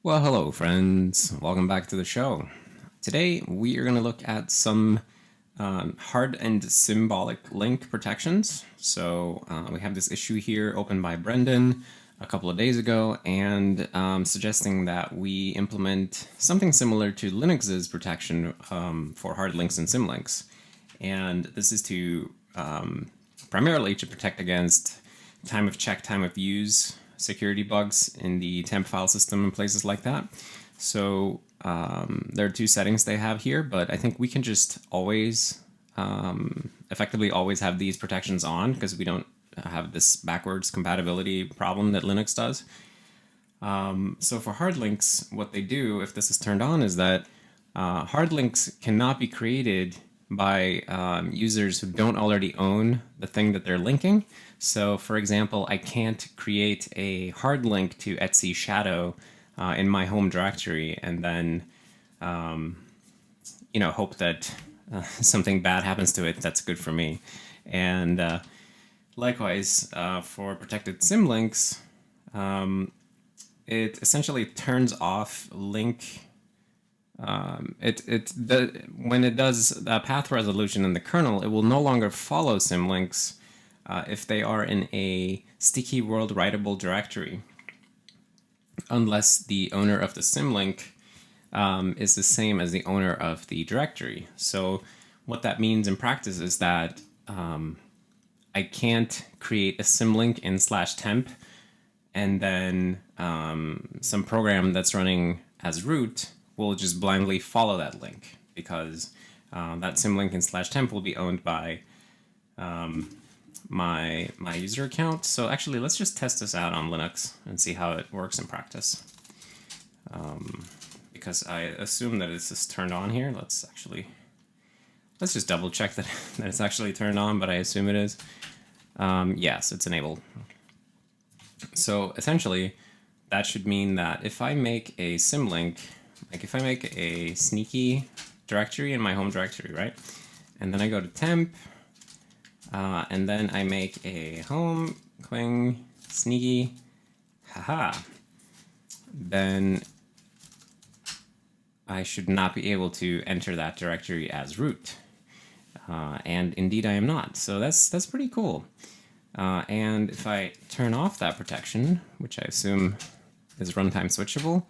Well, hello, friends. Welcome back to the show. Today, we are going to look at some hard and symbolic link protections. So, we have this issue here opened by Brendan a couple of days ago, and suggesting that we implement something similar to Linux's protection for hard links and symlinks. And this is to primarily to protect against time of check, time of use security bugs in the temp file system and places like that. So there are two settings they have here, but I think we can just always effectively always have these protections on because we don't have this backwards compatibility problem that Linux does. So for hard links, what they do if this is turned on is that hard links cannot be created by users who don't already own the thing that they're linking. So for example, I can't create a hard link to Etsy Shadow in my home directory and then hope that something bad happens to it that's good for me. And likewise, for protected symlinks, it essentially turns off link. When it does path resolution in the kernel, it will no longer follow symlinks if they are in a sticky world writable directory, unless the owner of the symlink is the same as the owner of the directory. So what that means in practice is that I can't create a symlink in /temp and then some program that's running as root will just blindly follow that link because that symlink in /temp will be owned by my user account. So actually, let's just test this out on Linux and see how it works in practice. Because I assume that it's just turned on here. Let's just double check that it's actually turned on, but I assume it is. Yes, it's enabled. So essentially, that should mean that if I make a symlink, like if I make a sneaky directory in my home directory, right? And then I go to temp, and then I make a home cling sneaky, then I should not be able to enter that directory as root. And indeed I am not. So that's pretty cool. And if I turn off that protection, which I assume is runtime switchable,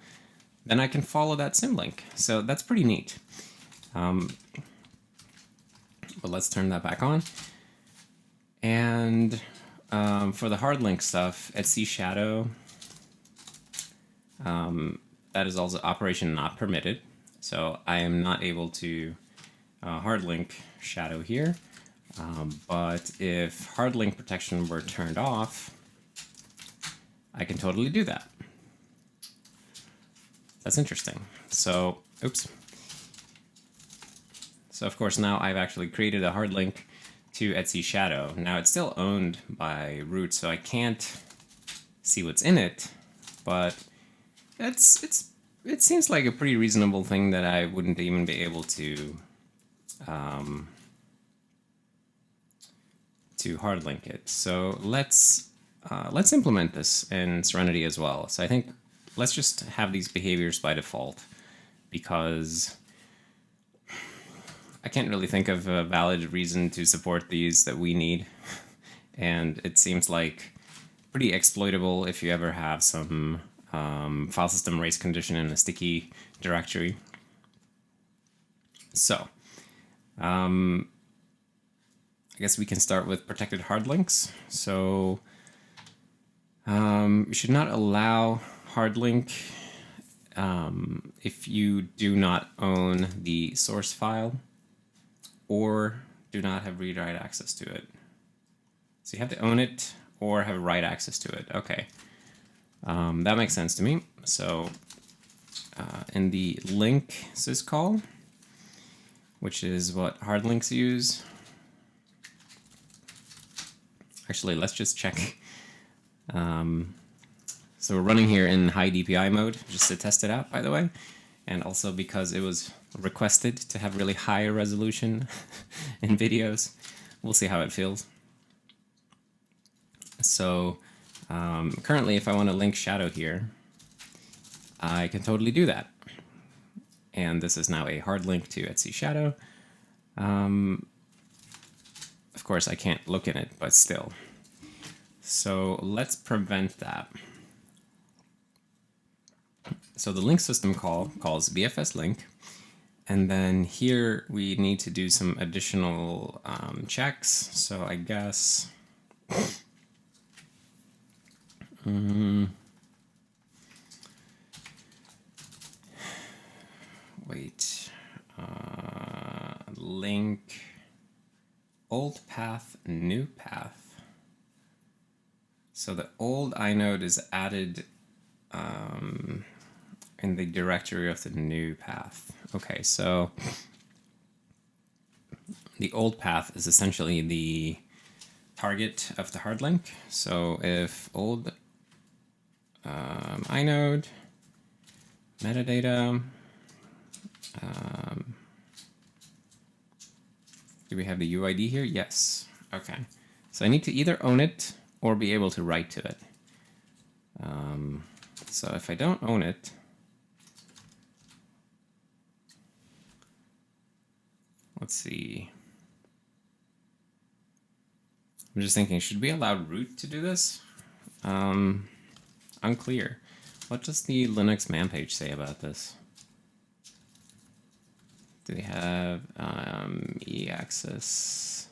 then I can follow that symlink. So that's pretty neat. But let's turn that back on. And for the hard link stuff, Etsy Shadow, that is also operation not permitted. So I am not able to hard link Shadow here. But if hard link protection were turned off, I can totally do that. That's interesting. So, oops. So of course now I've actually created a hard link to Etsy Shadow. Now it's still owned by root, so I can't see what's in it, but it seems like a pretty reasonable thing that I wouldn't even be able to hard link it. So let's implement this in Serenity as well. So I think let's just have these behaviors by default because I can't really think of a valid reason to support these that we need. And it seems like pretty exploitable if you ever have some file system race condition in a sticky directory. So, I guess we can start with protected hard links. So, you should not allow hard link if you do not own the source file or do not have read-write access to it. So you have to own it or have write access to it. Okay, that makes sense to me. So in the link syscall, which is what hard links use. Actually, let's just check. So we're running here in high DPI mode, just to test it out, by the way. And also because it was requested to have really high resolution in videos. We'll see how it feels. So currently, if I want to link Shadow here, I can totally do that. And this is now a hard link to Etsy Shadow. Of course, I can't look in it, but still. So let's prevent that. So the link system calls BFS link. And then here we need to do some additional checks. So I guess... wait. Link old path, new path. So the old inode is added in the directory of the new path. Okay, so the old path is essentially the target of the hard link. So if old inode metadata, do we have the UID here? Yes. Okay. So I need to either own it or be able to write to it. So if I don't own it, let's see. I'm just thinking, should we allow root to do this? Unclear. What does the Linux man page say about this? Do we have e-access?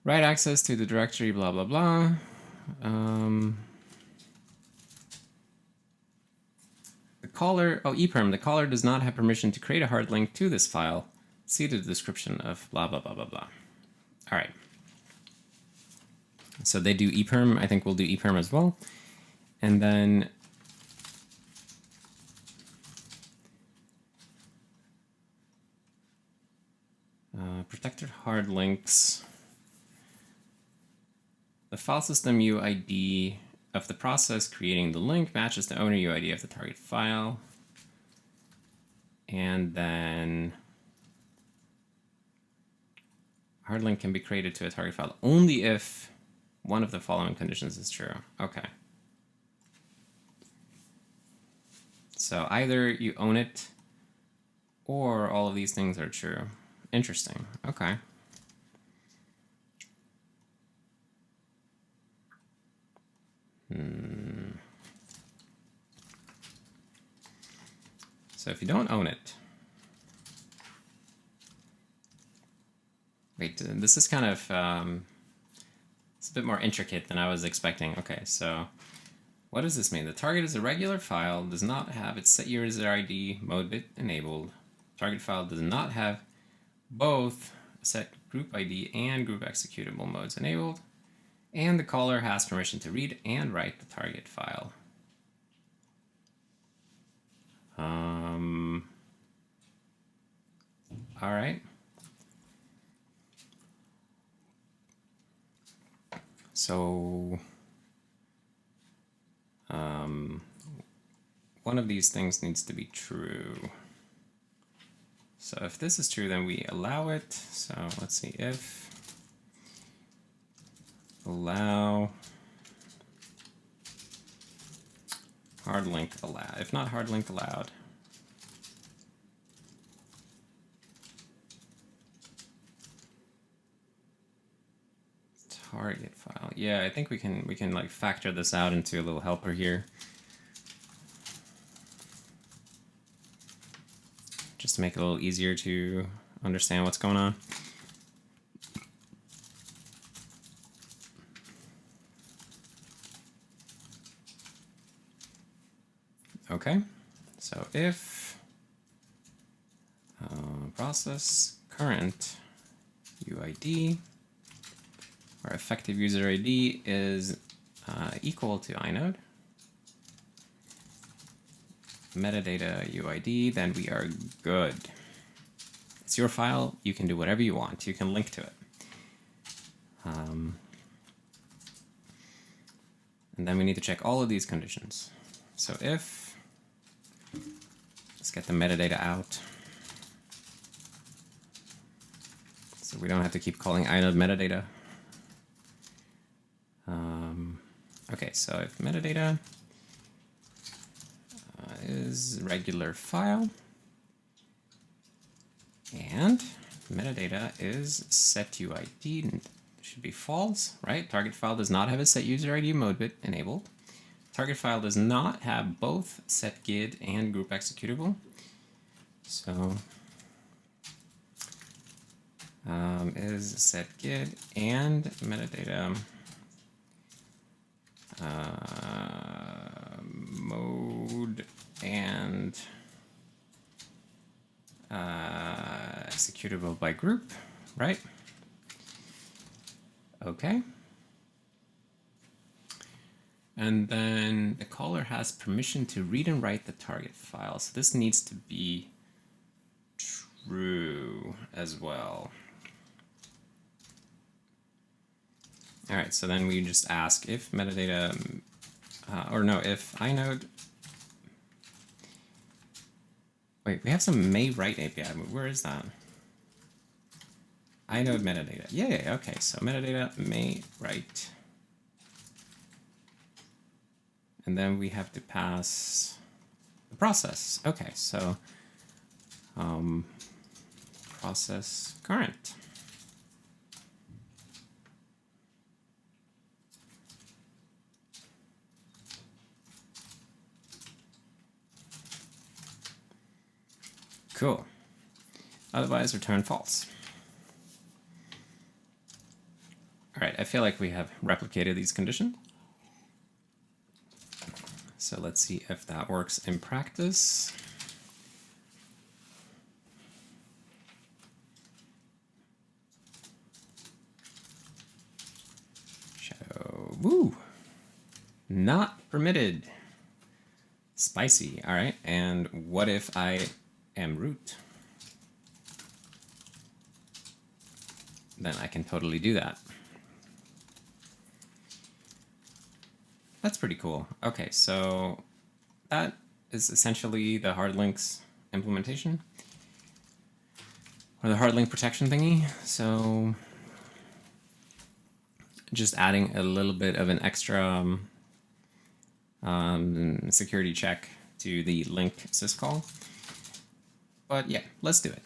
Write access to the directory, blah, blah, blah. The caller, EPERM, the caller does not have permission to create a hard link to this file. See the description of blah, blah, blah, blah, blah. All right. So they do EPERM. I think we'll do EPERM as well. And then protected hard links. The file system UID of the process creating the link matches the owner UID of the target file. And then hard link can be created to a target file only if one of the following conditions is true. Okay. So either you own it or all of these things are true. Interesting. Okay. So if you don't own it, wait, this is kind of, it's a bit more intricate than I was expecting. Okay, so what does this mean? The target is a regular file, does not have its set user ID mode bit enabled. Target file does not have both set group ID and group executable modes enabled. And the caller has permission to read and write the target file. All right. So one of these things needs to be true. So if this is true, then we allow it. So let's see, if allow hard link allowed. If not hard link allowed. Target file. Yeah, I think we can like factor this out into a little helper here. Just to make it a little easier to understand what's going on. Okay, so if process current UID or effective user ID is equal to inode, metadata UID, then we are good. It's your file. You can do whatever you want. You can link to it. And then we need to check all of these conditions. So if, let's get the metadata out. So we don't have to keep calling inode metadata. Okay, so if metadata is regular file, and metadata is setUID, and it should be false, right? Target file does not have a setUserID mode bit enabled. Target file does not have both setGID and group executable. So is setGID and metadata mode and executable by group, right? Okay. And then the caller has permission to read and write the target file. So this needs to be true as well. All right, so then we just ask if metadata, if inode. Wait, we have some may write API. Where is that? Inode metadata. Yeah, okay, so metadata may write. And then we have to pass the process. Okay, so process current. Cool. Otherwise, return false. All right, I feel like we have replicated these conditions. So let's see if that works in practice. Shadow, woo! Not permitted. Spicy, all right. And what if I am root? Then I can totally do that. That's pretty cool. Okay, so that is essentially the Hardlink's implementation, or the Hardlink protection thingy. So just adding a little bit of an extra security check to the link syscall. But yeah, let's do it.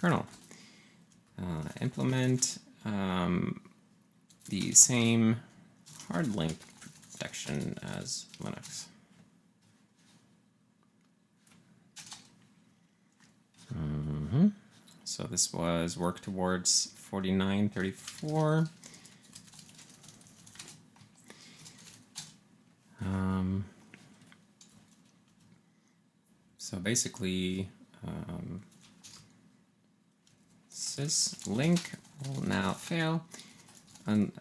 Kernel. Implement the same Hardlink protection as Linux. So this was work towards 4934. So basically, Symlink will now fail, and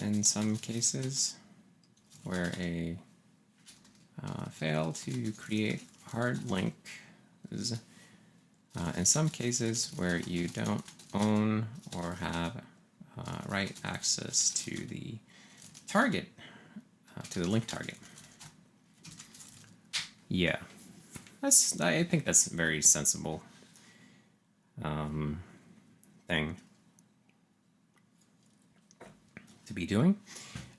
in some cases where a fail to create hard link is in some cases where you don't own or have write access to the target, to the link target. Yeah, I think that's a very sensible thing to be doing.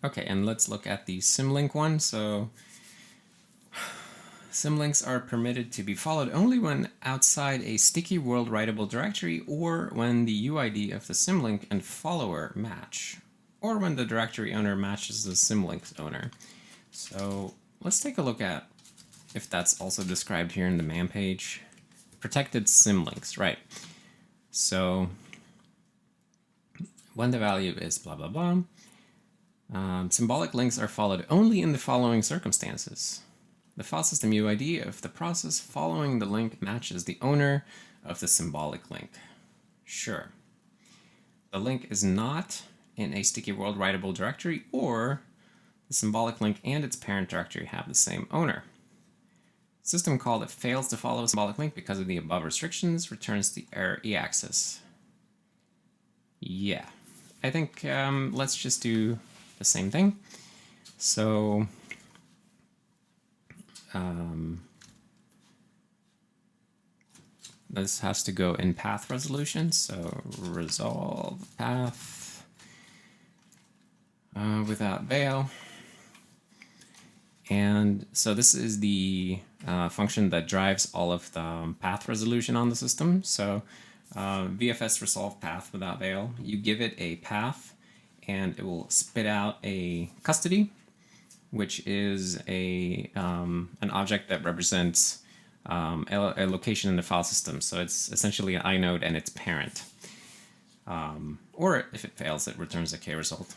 Okay, and let's look at the Symlink one. So Symlinks are permitted to be followed only when outside a sticky world writable directory, or when the UID of the Symlink and follower match, or when the directory owner matches the Symlink's owner. So let's take a look at if that's also described here in the man page. Protected Symlinks, right. So when the value is blah, blah, blah, symbolic links are followed only in the following circumstances. The file system UID of the process following the link matches the owner of the symbolic link. Sure. The link is not in a sticky world writable directory, or the symbolic link and its parent directory have the same owner. System call that fails to follow a symbolic link because of the above restrictions returns the error eaccess. Yeah, I think let's just do the same thing. So this has to go in path resolution. So resolve path without bail. And so this is the function that drives all of the path resolution on the system. So VFS resolve path without veil, you give it a path and it will spit out a custody, which is an object that represents a location in the file system. So it's essentially an inode and its parent. Or if it fails, it returns a k result.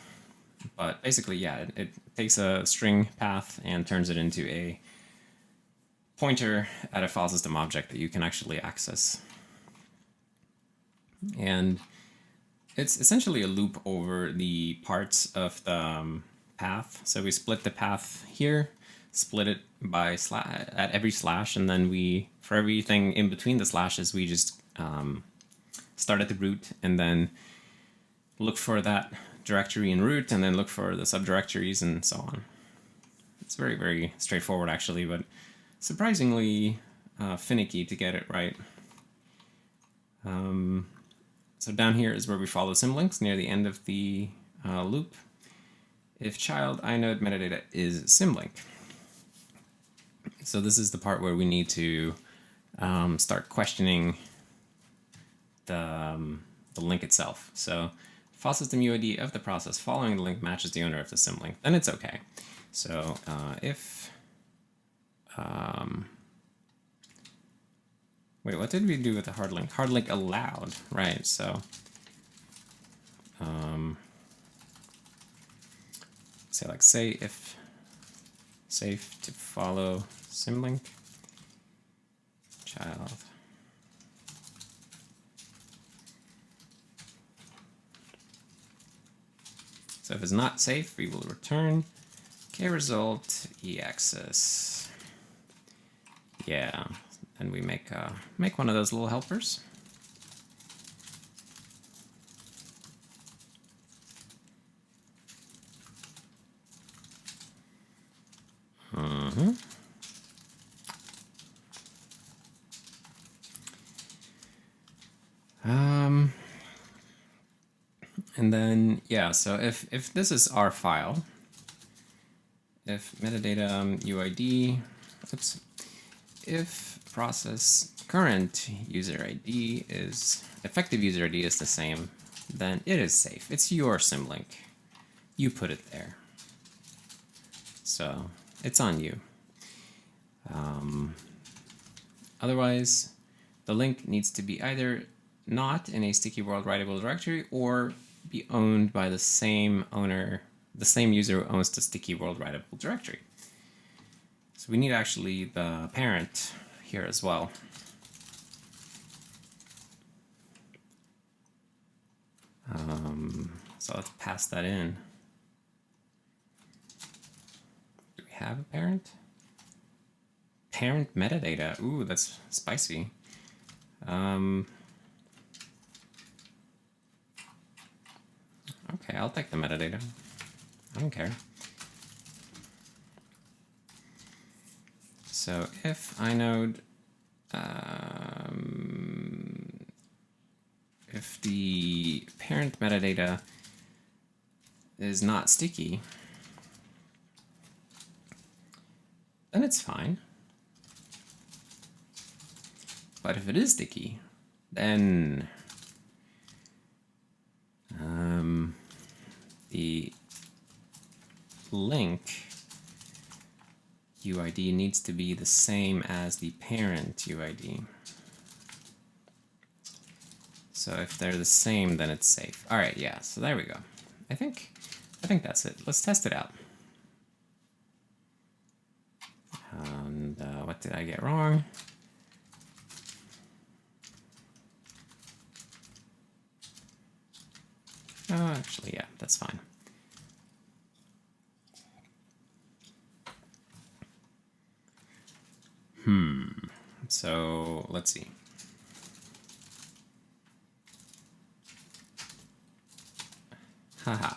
But basically, yeah, it takes a string path and turns it into a pointer at a file system object that you can actually access. And it's essentially a loop over the parts of the path. So we split the path here, split it by at every slash, and then for everything in between the slashes, we just start at the root and then look for that directory in root and then look for the subdirectories and so on. It's very, very straightforward actually, but surprisingly finicky to get it right. So down here is where we follow symlinks near the end of the loop. If child inode metadata is symlink. So this is the part where we need to start questioning the link itself. So file system UID of the process following the link matches the owner of the symlink, then it's okay. So if wait, what did we do with the hardlink? Hardlink allowed, right? So say if safe to follow symlink child. So if it's not safe, we will return k result e-access. Yeah, and we make one of those little helpers. And then, yeah, so if this is our file, if metadata UID, oops, if process current user ID is, effective user ID is the same, then it is safe. It's your symlink. You put it there. So it's on you. Otherwise, the link needs to be either not in a sticky world writable directory or be owned by the same owner, the same user who owns the sticky world writable directory. So we need actually the parent here as well. So let's pass that in. Do we have a parent? Parent metadata. Ooh, that's spicy. Okay, I'll take the metadata. I don't care. So if inode, if the parent metadata is not sticky, then it's fine. But if it is sticky, then the link UID needs to be the same as the parent UID. So if they're the same, then it's safe. All right, yeah, so there we go. I think that's it. Let's test it out. And what did I get wrong? Oh, actually, yeah, that's fine. So let's see. Haha.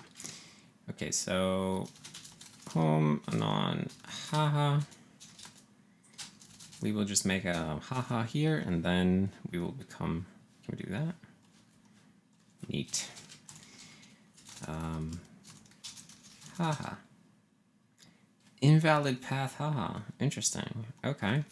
Okay, so home anon haha. We will just make a haha here, and then we will become. Can we do that? Neat. Haha. Invalid path, haha, interesting. Okay.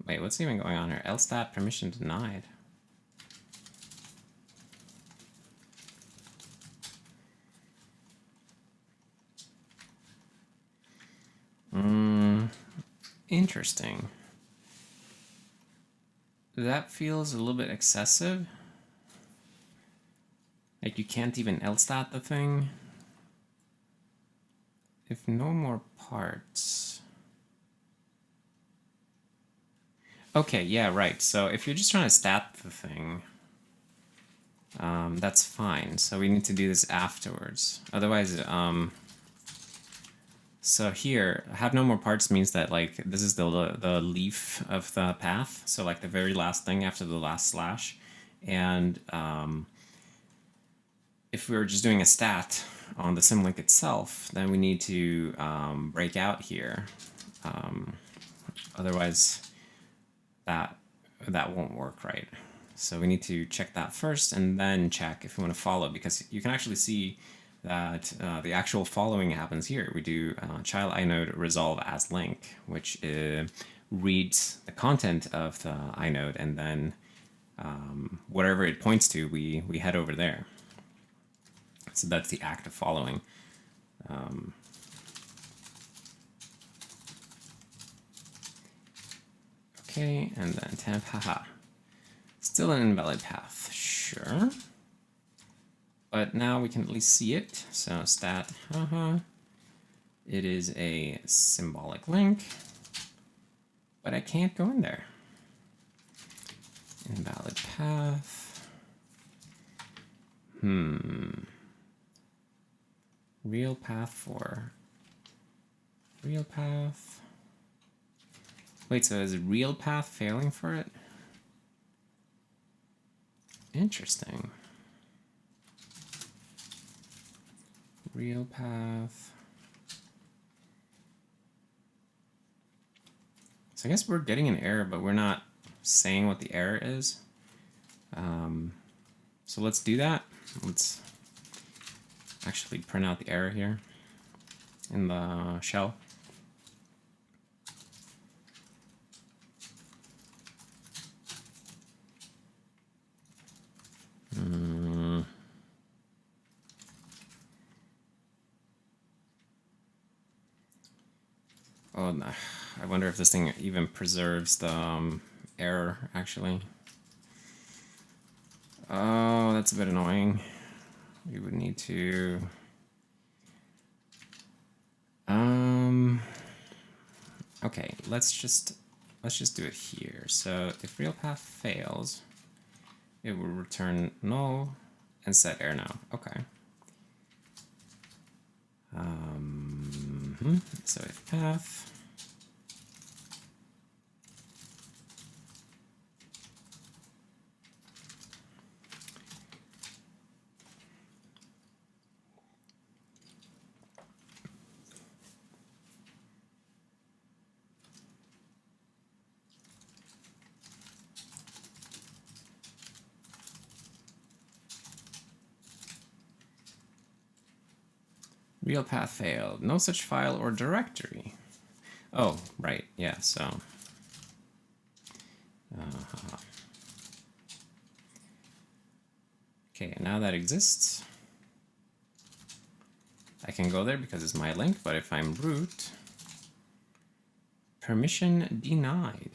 Wait, what's even going on here? LStat permission denied. Interesting. That feels a little bit excessive. Like you can't even LStat the thing. If no more parts. Okay, yeah, right. So if you're just trying to stat the thing, that's fine. So we need to do this afterwards. Otherwise, so here, have no more parts means that like this is the leaf of the path. So like the very last thing after the last slash. And if we were just doing a stat on the symlink itself, then we need to break out here. Otherwise, that won't work right. So we need to check that first and then check if we want to follow, because you can actually see that the actual following happens here. We do child inode resolve as link, which reads the content of the inode, and then whatever it points to, we head over there. So that's the act of following. Okay, and then temp, haha. Still an invalid path, sure. But now we can at least see it. So stat, haha. It is a symbolic link, but I can't go in there. Invalid path. Real path for real path. Wait, so is real path failing for it? Interesting. Real path. So I guess we're getting an error, but we're not saying what the error is. So let's do that. Let's actually print out the error here in the shell. Oh, no. I wonder if this thing even preserves the error, actually. Oh, that's a bit annoying. We would need to... Okay, let's just do it here. So if real path fails, it will return null and set error now. Okay. So if path real path failed. No such file or directory. Oh, right. Yeah, so. Okay, now that exists, I can go there because it's my link, but if I'm root, permission denied.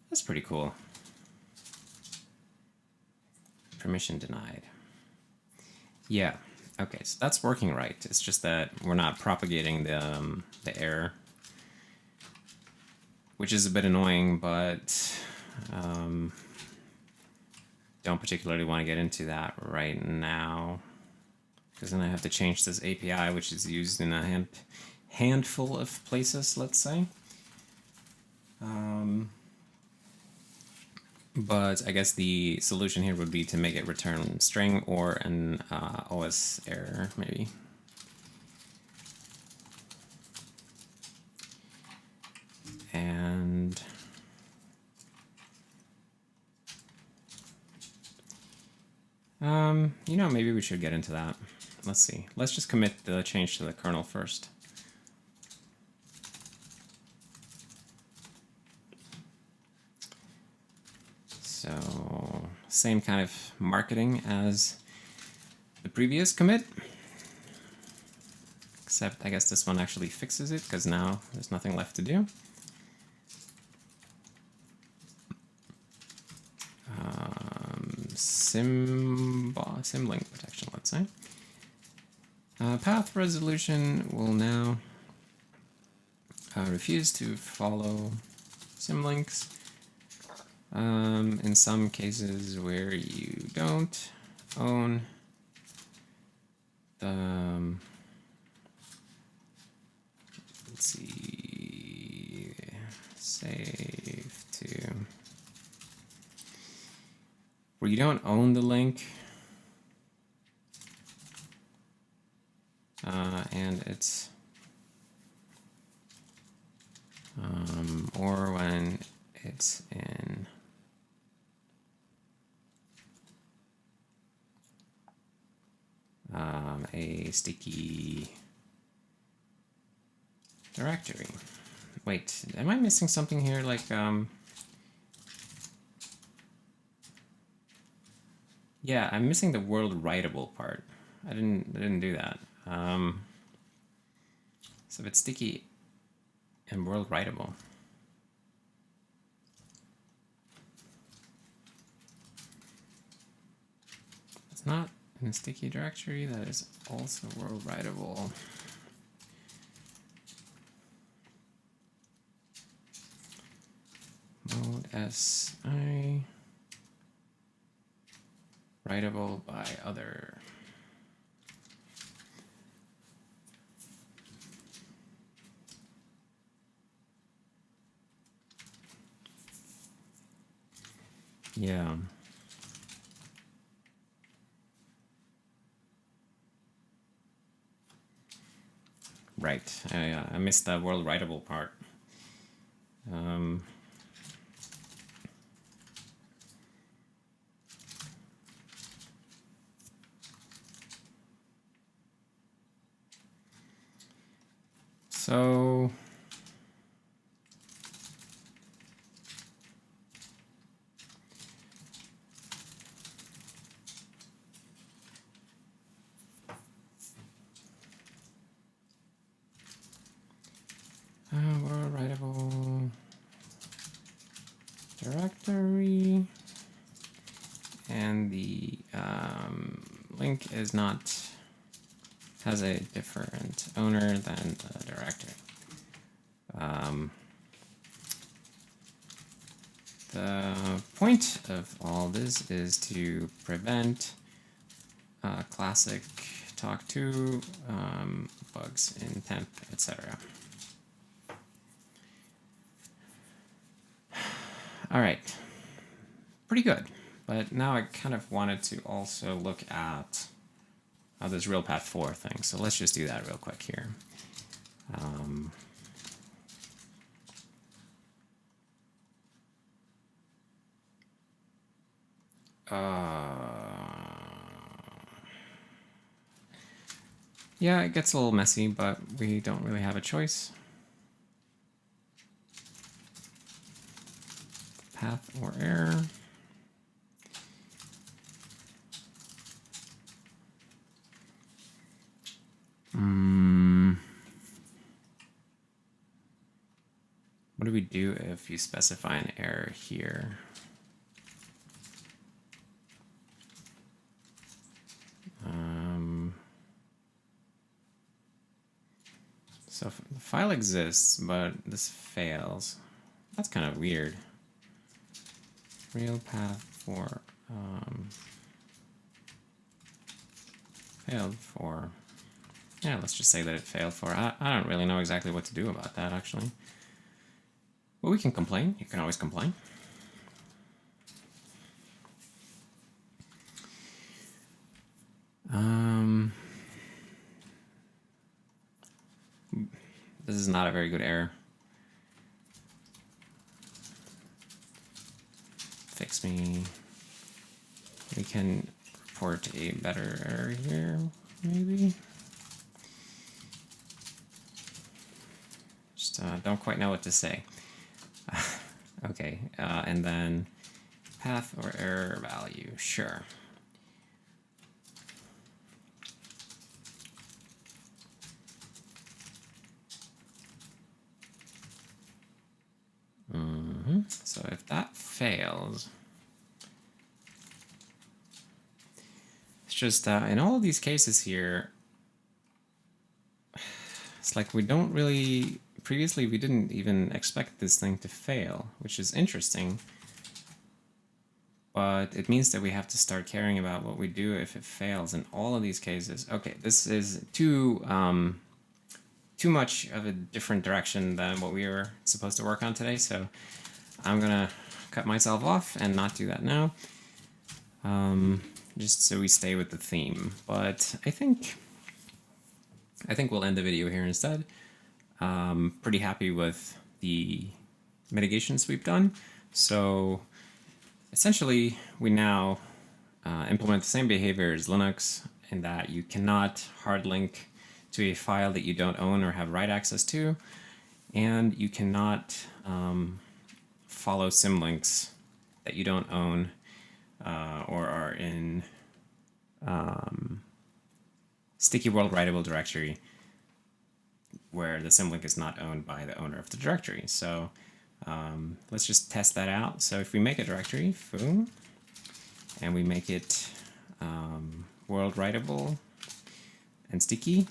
That's pretty cool. Permission denied. Yeah. Okay, so that's working right. It's just that we're not propagating the error, which is a bit annoying, but don't particularly want to get into that right now, because then I have to change this API, which is used in a handful of places, let's say. But I guess the solution here would be to make it return string or an OS error, maybe. And Maybe we should get into that. Let's see. Let's just commit the change to the kernel first. So, same kind of marketing as the previous commit, except I guess this one actually fixes it because now there's nothing left to do. Symlink protection, let's say. Path resolution will now refuse to follow symlinks. In some cases where you don't own the, let's see, save to, where you don't own the link, and it's, or when it's in a sticky directory. Wait, am I missing something here? Like, yeah, I'm missing the world writable part. I didn't do that. So if it's sticky and world writable, it's not in a sticky directory that is also world writable. Mode SI writable by other. Yeah. Right. I missed the world writable part. So world writable directory, and the link is not, has a different owner than the directory. The point of all this is to prevent classic talk2 bugs in temp, etc. All right, pretty good. But now I kind of wanted to also look at this realpath 4 thing. So let's just do that real quick here. Yeah, it gets a little messy, but we don't really have a choice. Path or error. What do we do if you specify an error here? So the file exists, but this fails. That's kind of weird. Realpath 4 failed for. Yeah, let's just say that it failed for. I don't really know exactly what to do about that, actually. Well, we can complain. You can always complain. This is not a very good error. Fix me. We can import a better error here, maybe. Just don't quite know what to say. Okay, and then path or error value, sure. So if that fails, it's just in all of these cases here, it's like we don't really, previously we didn't even expect this thing to fail, which is interesting. But it means that we have to start caring about what we do if it fails in all of these cases. Okay, this is too much of a different direction than what we were supposed to work on today, so I'm gonna cut myself off and not do that now, just so we stay with the theme. But I think we'll end the video here instead. Pretty happy with the mitigations we've done. So essentially, we now implement the same behavior as Linux in that you cannot hard link to a file that you don't own or have write access to, and you cannot follow symlinks that you don't own or are in sticky world writable directory where the symlink is not owned by the owner of the directory. So let's just test that out. So if we make a directory, foo, and we make it world writable and sticky,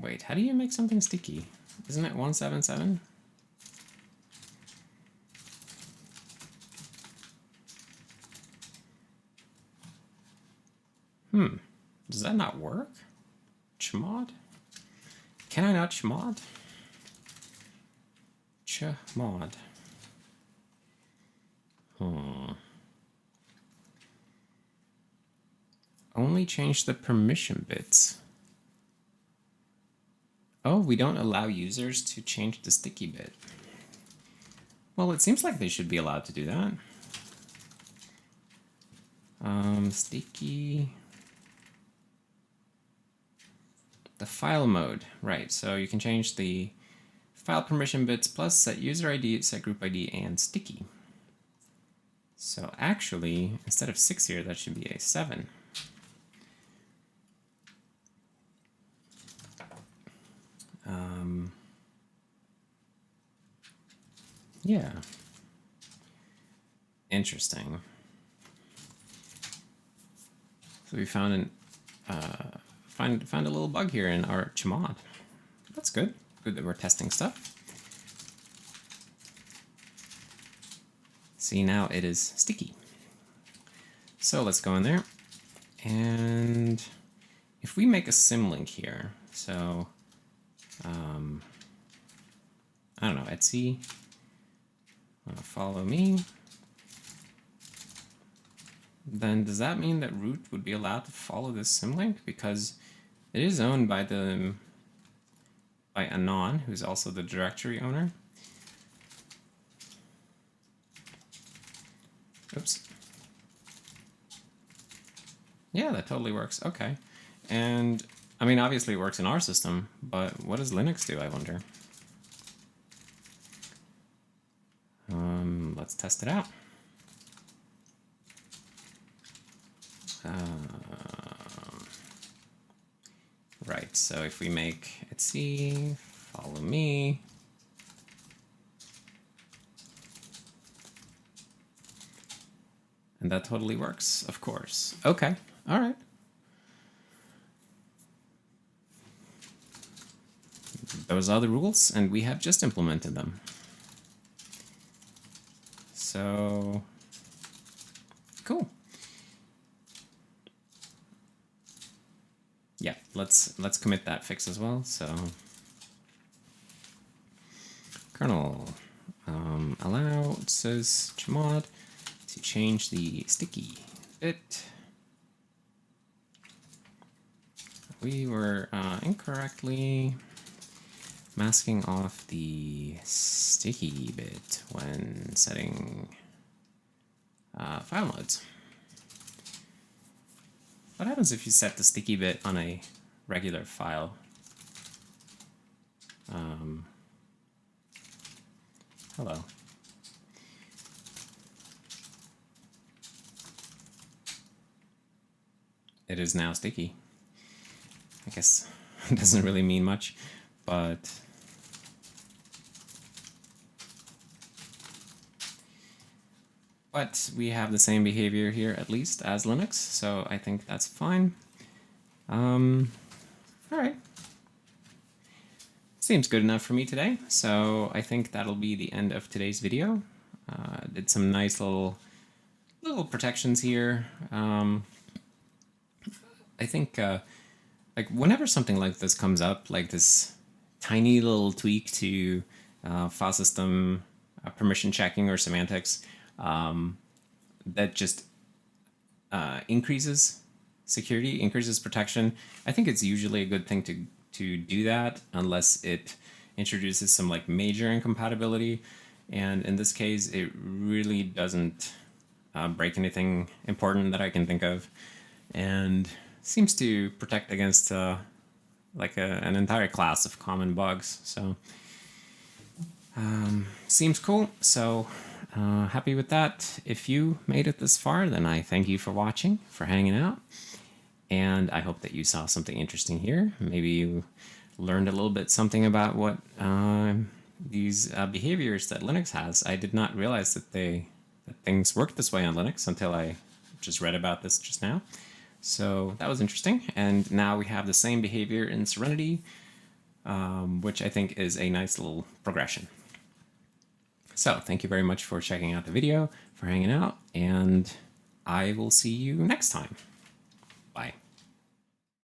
wait, how do you make something sticky? Isn't it 177? Does that not work? Chmod? Can I not chmod? Chmod. Only change the permission bits. Oh, we don't allow users to change the sticky bit. Well, it seems like they should be allowed to do that. Sticky. The file mode, right? So you can change the file permission bits plus set user ID, set group ID, and sticky. So actually, instead of 6 here, that should be a 7. Yeah. Interesting. So we found found a little bug here in our chmod. That's good. Good that we're testing stuff. See, now it is sticky. So let's go in there, and if we make a symlink here, so I don't know, Etsy, follow me, then does that mean that root would be allowed to follow this symlink? Because it is owned by Anon, who's also the directory owner. Oops. Yeah, that totally works. Okay. And I mean, obviously it works in our system, but what does Linux do, I wonder? Let's test it out. Right, so if we make Etsy, follow me, and that totally works, of course. Okay, all right. Those are the rules, and we have just implemented them. So, cool. Yeah, let's commit that fix as well. So, kernel allow says chmod to change the sticky bit. We were incorrectly masking off the sticky bit when setting file modes. What happens if you set the sticky bit on a regular file? Hello. It is now sticky. I guess it doesn't really mean much, but we have the same behavior here at least as Linux, so I think that's fine. All right. Seems good enough for me today, so I think that'll be the end of today's video. Did some nice little protections here. I think like whenever something like this comes up, like this tiny little tweak to file system permission checking or semantics, that just increases security, increases protection, I think it's usually a good thing to do that, unless it introduces some like major incompatibility. And in this case, it really doesn't break anything important that I can think of, and seems to protect against like an entire class of common bugs. So seems cool. So happy with that. If you made it this far, then I thank you for watching, for hanging out. And I hope that you saw something interesting here. Maybe you learned a little bit something about what these behaviors that Linux has. I did not realize that that things work this way on Linux until I just read about this just now. So that was interesting. And now we have the same behavior in Serenity, which I think is a nice little progression. So thank you very much for checking out the video, for hanging out, and I will see you next time.